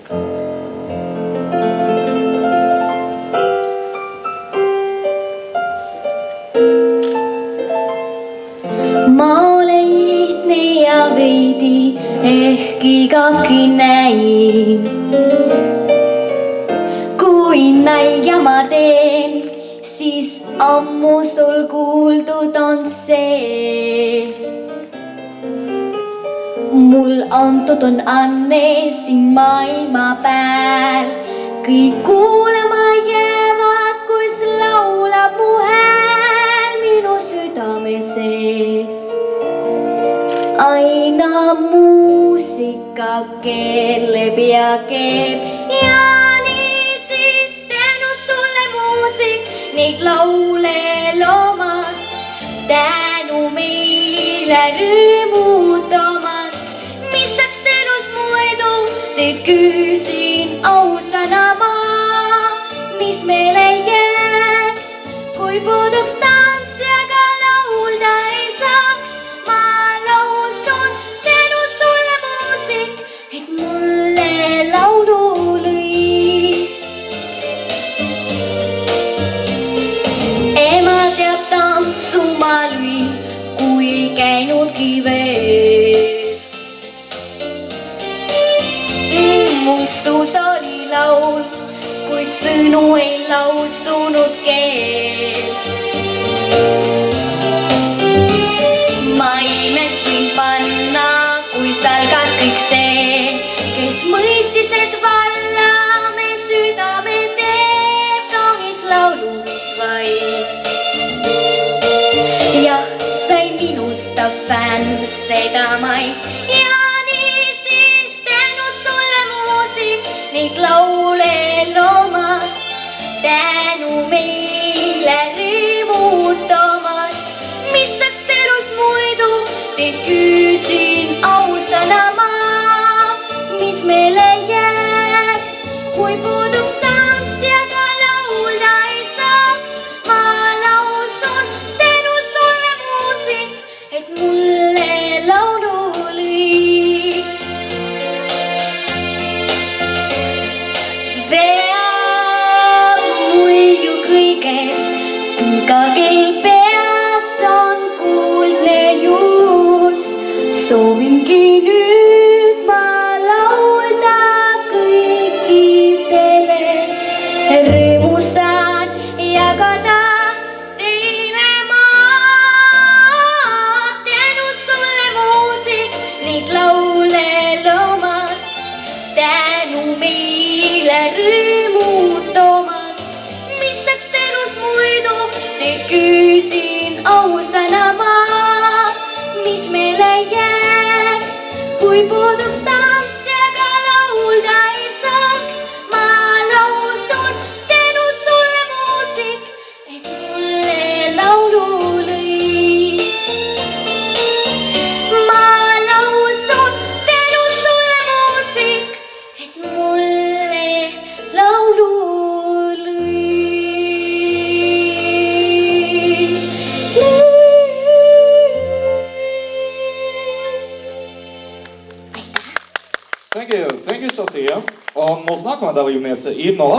Ma olen lihtne ja veidi ehk igavki näin. Kui nalja ma teen, siis ammu sul kuuldud on see. Mul antud on anne siin maailma pääl. Kõik kuulama jäävad, kus laulab mu hääl minu südame sees. Aina muusika keeleb ja keeb ja niisiis tänu sulle muusik neid laule loomast. Tänu meile rõõmutamast, mis saaks tänust muidu teid küsin ausana ma. Mis meile jääks, kui puuduks tantsijaga laulda ei saaks. Ma lausun tänu sulle muusik, et mulle laulu lõi. Ema teab tantsu ma lõin, kui ei käinudki veel. Mussus oli laul, kuid sõnu ei lausunud keel. Ma imeks võin panna, kui salgas kõik see, kes mõistis, et vallame südame teeb kaunis laulu, mis vaid. Jah, sai minust ta fänn, seda ma ei. Ja niisiis tänu sulle muusik neid laule loomast. Tänu meile rõõmutamast, mis saaks terust muidu teid küsin ausana ma. Mis meile jääks, kui puuduks tantsijaga laulda ei saaks. Ma lausun tänu sulle muusik, et mulle laulu lõi. Veab mulju kõigest, iga kell peas on kuldne juus. Soovingi nüüd ma laulda kõikidele, rõõmu saan jagada teile ma. Tänu sulle muusik neid laule loomast. Tänu meile rõõmutamast, mis saaks terust muidu teid küsin ausana ma. Mis meile jääks, kui puuduks tantsijaga laulda ei saaks. Ma lausun tänu sulle muusik, et mulle laulu lõi. Ma lausun tänu sulle muusik, et mulle laulu lõi. Thank you, Sofia. On mūsu nākamā dalībniece ir no